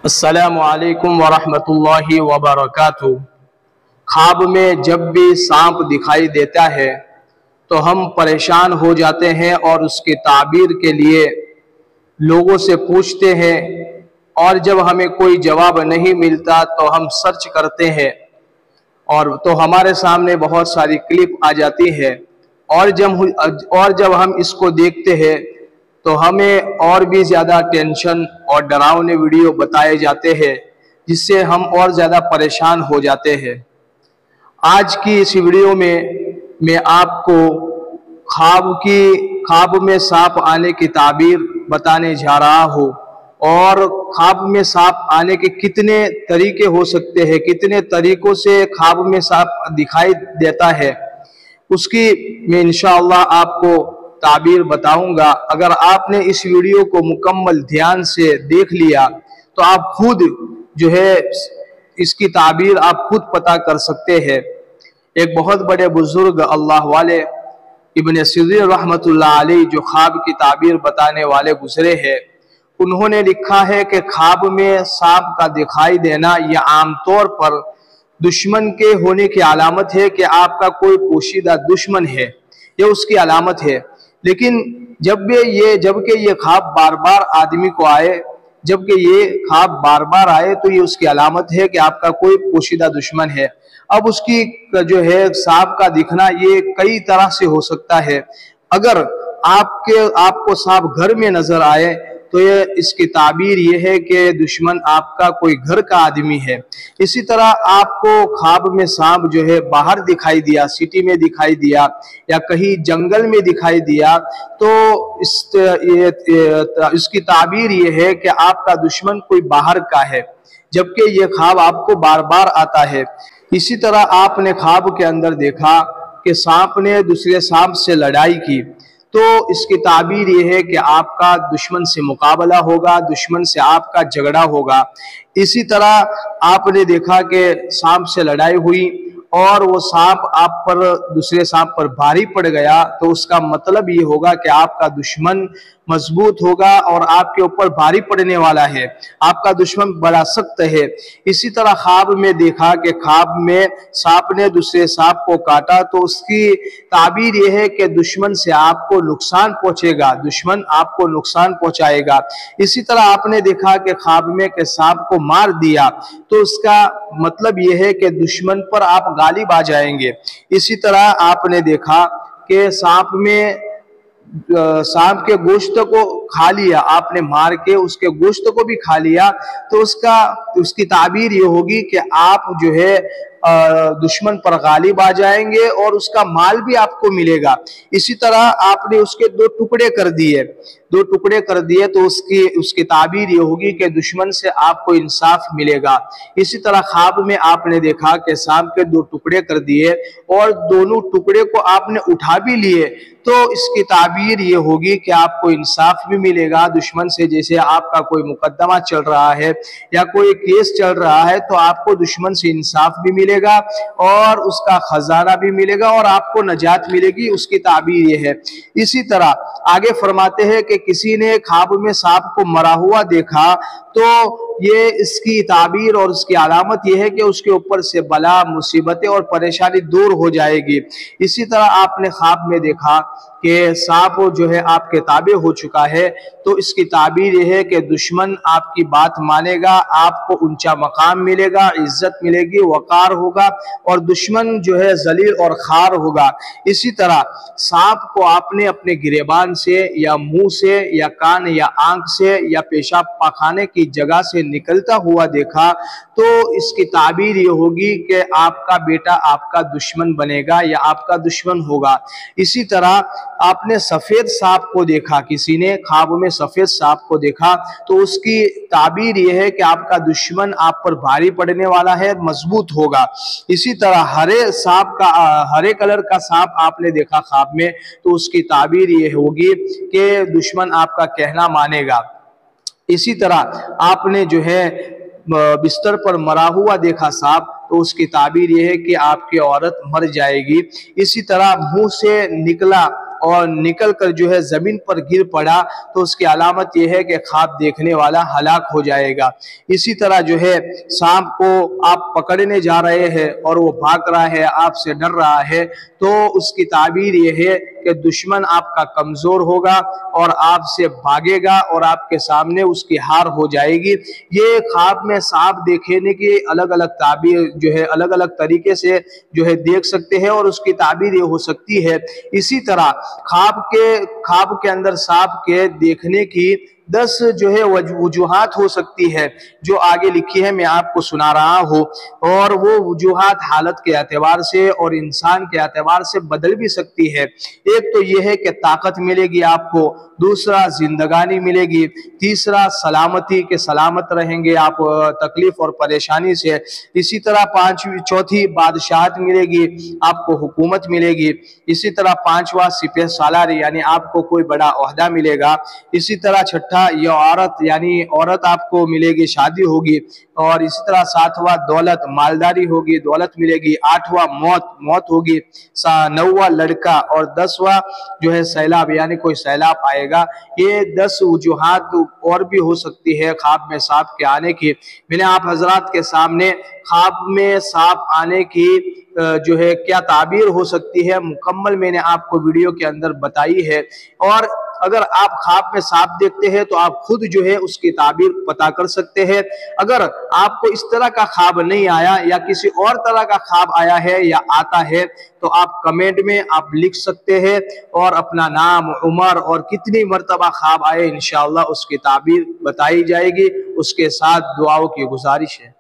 السلام علیکم ورحمۃ اللہ وبرکاتہ۔ خواب میں جب بھی سانپ دکھائی دیتا ہے تو ہم پریشان ہو جاتے ہیں اور اس کی تعبیر کے لیے لوگوں سے پوچھتے ہیں، اور جب ہمیں کوئی جواب نہیں ملتا تو ہم سرچ کرتے ہیں اور تو ہمارے سامنے بہت ساری کلپ آ جاتی ہے، اور جب ہم اس کو دیکھتے ہیں تو ہمیں اور بھی زیادہ ٹینشن اور ڈراؤنے ویڈیو بتائے جاتے ہیں، جس سے ہم اور زیادہ پریشان ہو جاتے ہیں۔ آج کی اس ویڈیو میں آپ کو خواب میں سانپ آنے کی تعبیر بتانے جا رہا ہوں، اور خواب میں سانپ آنے کے کتنے طریقے ہو سکتے ہیں، کتنے طریقوں سے خواب میں سانپ دکھائی دیتا ہے، اس کی میں انشاءاللہ آپ کو تعبیر بتاؤں گا۔ اگر آپ نے اس ویڈیو کو مکمل دھیان سے دیکھ لیا تو آپ خود جو ہے اس کی تعبیر آپ خود پتہ کر سکتے ہیں۔ ایک بہت بڑے بزرگ اللہ والے ابن سیرین رحمت اللہ علیہ جو خواب کی تعبیر بتانے والے گزرے ہیں، انہوں نے لکھا ہے کہ خواب میں سانپ کا دکھائی دینا یہ عام طور پر دشمن کے ہونے کی علامت ہے، کہ آپ کا کوئی پوشیدہ دشمن ہے، یہ اس کی علامت ہے۔ لیکن جبکہ یہ خواب بار بار آدمی کو آئے، تو یہ اس کی علامت ہے کہ آپ کا کوئی پوشیدہ دشمن ہے۔ اب اس کی جو ہے سانپ کا دکھنا یہ کئی طرح سے ہو سکتا ہے۔ اگر آپ کو سانپ گھر میں نظر آئے تو اس کی تعبیر یہ ہے کہ دشمن آپ کا کوئی گھر کا آدمی ہے۔ اسی طرح آپ کو خواب میں سانپ جو ہے باہر دکھائی دیا، سٹی میں دکھائی دیا یا کہیں جنگل میں دکھائی دیا، تو اس کی تعبیر یہ ہے کہ آپ کا دشمن کوئی باہر کا ہے، جبکہ یہ خواب آپ کو بار بار آتا ہے۔ اسی طرح آپ نے خواب کے اندر دیکھا کہ سانپ نے دوسرے سانپ سے لڑائی کی، تو اس کی تعبیر یہ ہے کہ آپ کا دشمن سے مقابلہ ہوگا، دشمن سے آپ کا جھگڑا ہوگا۔ اسی طرح آپ نے دیکھا کہ سانپ سے لڑائی ہوئی اور وہ سانپ آپ پر دوسرے سانپ پر بھاری پڑ گیا، تو اس کا مطلب یہ ہوگا کہ آپ کا دشمن مضبوط ہوگا اور آپ کے اوپر بھاری پڑنے والا ہے، آپ کا دشمن بڑا سخت ہے۔ اسی طرح خواب میں دیکھا کہ خواب میں سانپ نے دوسرے سانپ کو کاٹا، تو اس کی تعبیر یہ ہے کہ دشمن سے آپ کو نقصان پہنچے گا، دشمن آپ کو نقصان پہنچائے گا۔ اسی طرح آپ نے دیکھا کہ خواب میں کہ سانپ کو مار دیا، تو اس کا مطلب یہ ہے کہ دشمن پر آپ غالب آ جائیں گے۔ اسی طرح آپ نے دیکھا کہ سانپ کے گوشت کو کھا لیا، آپ نے مار کے اس کے گوشت کو بھی کھا لیا، تو اس کی تعبیر یہ ہوگی کہ آپ جو ہے دشمن پر غالب آ جائیں گے اور اس کا مال بھی آپ کو ملے گا۔ اسی طرح آپ نے اس کے دو ٹکڑے کر دیے تو اس کی تعبیر یہ ہوگی کہ دشمن سے آپ کو انصاف ملے گا۔ اسی طرح خواب میں آپ نے دیکھا کہ سانپ کے دو ٹکڑے کر دیے اور دونوں ٹکڑے کو آپ نے اٹھا بھی لیے، تو اس کی تعبیر یہ ہوگی کہ آپ کو انصاف بھی ملے گا دشمن سے۔ جیسے آپ کا کوئی مقدمہ چل رہا ہے یا کوئی کیس چل رہا ہے، تو آپ کو دشمن سے انصاف بھی ملے گا اور اس کا خزانہ بھی ملے گا اور آپ کو نجات ملے گی، اس کی تعبیر یہ ہے۔ اسی طرح آگے فرماتے ہیں کہ کسی نے خواب میں سانپ کو مرا ہوا دیکھا، تو یہ اس کی تعبیر اور اس کی علامت یہ ہے کہ اس کے اوپر سے بلا، مصیبتیں اور پریشانی دور ہو جائے گی۔ اسی طرح آپ نے خواب میں دیکھا کہ سانپ جو ہے آپ کے تابع ہو چکا ہے، تو اس کی تعبیر یہ ہے کہ دشمن آپ کی بات مانے گا، آپ کو اونچا مقام ملے گا، عزت ملے گی، وقار ہوگا، اور دشمن جو ہے ذلیل اور خوار ہوگا۔ اسی طرح سانپ کو آپ نے اپنے گریبان سے یا منہ سے یا کان یا آنکھ سے یا پیشاب پاخانے کی جگہ سے نکلتا ہوا دیکھا، تو اس کی تعبیر یہ ہوگی کہ آپ کا بیٹا آپ کا دشمن بنے گا یا آپ کا دشمن ہوگا۔ اسی طرح آپ نے سفید سانپ کو دیکھا، کسی نے خواب میں سفید سانپ کو دیکھا، تو اس کی تعبیر یہ ہے کہ آپ کا دشمن آپ پر بھاری پڑنے والا ہے، مضبوط ہوگا۔ اسی طرح ہرے کلر کا سانپ آپ نے دیکھا خواب میں، تو اس کی تعبیر یہ ہوگی کہ دشمن آپ کا کہنا مانے گا۔ اسی طرح آپ نے جو ہے بستر پر مرا ہوا دیکھا سانپ، تو اس کی تعبیر یہ ہے کہ آپ کی عورت مر جائے گی۔ اسی طرح منہ سے نکلا اور نکل کر جو ہے زمین پر گر پڑا تو اس کی علامت یہ ہے کہ خواب دیکھنے والا ہلاک ہو جائے گا۔ اسی طرح جو ہے سانپ کو آپ پکڑنے جا رہے ہیں اور وہ بھاگ رہا ہے، آپ سے ڈر رہا ہے، تو اس کی تعبیر یہ ہے کہ دشمن آپ کا کمزور ہوگا اور آپ سے بھاگے گا اور آپ کے سامنے اس کی ہار ہو جائے گی۔ یہ خواب میں سانپ دیکھنے کی الگ الگ تعبیر جو ہے الگ الگ طریقے سے جو ہے دیکھ سکتے ہیں اور اس کی تعبیر یہ ہو سکتی ہے۔ اسی طرح خواب کے اندر سانپ کے دیکھنے کی 10 جو ہے وجوہات ہو سکتی ہے، جو آگے لکھی ہے میں آپ کو سنا رہا ہوں، اور وہ وجوہات حالت کے اعتبار سے اور انسان کے اعتبار سے بدل بھی سکتی ہے۔ ایک تو یہ ہے کہ طاقت ملے گی آپ کو، دوسرا زندگانی ملے گی، تیسرا سلامتی کے سلامت رہیں گے آپ تکلیف اور پریشانی سے، اسی طرح چوتھی بادشاہت ملے گی، آپ کو حکومت ملے گی، اسی طرح پانچواں سپہ سالار یعنی آپ کو کوئی بڑا عہدہ ملے گا، اسی طرح چھٹا یہ عورت یعنی عورت آپ کو ملے گی، شادی ہوگی، اور اسی طرح ساتواں دولت مالداری ہوگی، دولت ملے گی، آٹھواں موت ہوگی، نواں لڑکا، اور 10واں جو ہے سیلاب یعنی کوئی سیلاب آئے گا۔ یہ 10 وجوہات اور بھی ہو سکتی ہے خواب میں سانپ کے آنے کی۔ میں نے آپ حضرات کے سامنے خواب میں سانپ آنے کی جو ہے کیا تعبیر ہو سکتی ہے مکمل میں نے آپ کو ویڈیو کے اندر بتائی ہے، اور اگر آپ خواب میں سانپ دیکھتے ہیں تو آپ خود جو ہے اس کی تعبیر پتا کر سکتے ہیں۔ اگر آپ کو اس طرح کا خواب نہیں آیا یا کسی اور طرح کا خواب آیا ہے یا آتا ہے تو آپ کمنٹ میں آپ لکھ سکتے ہیں اور اپنا نام، عمر اور کتنی مرتبہ خواب آئے انشاءاللہ اس کی تعبیر بتائی جائے گی۔ اس کے ساتھ دعاؤں کی گزارش ہے۔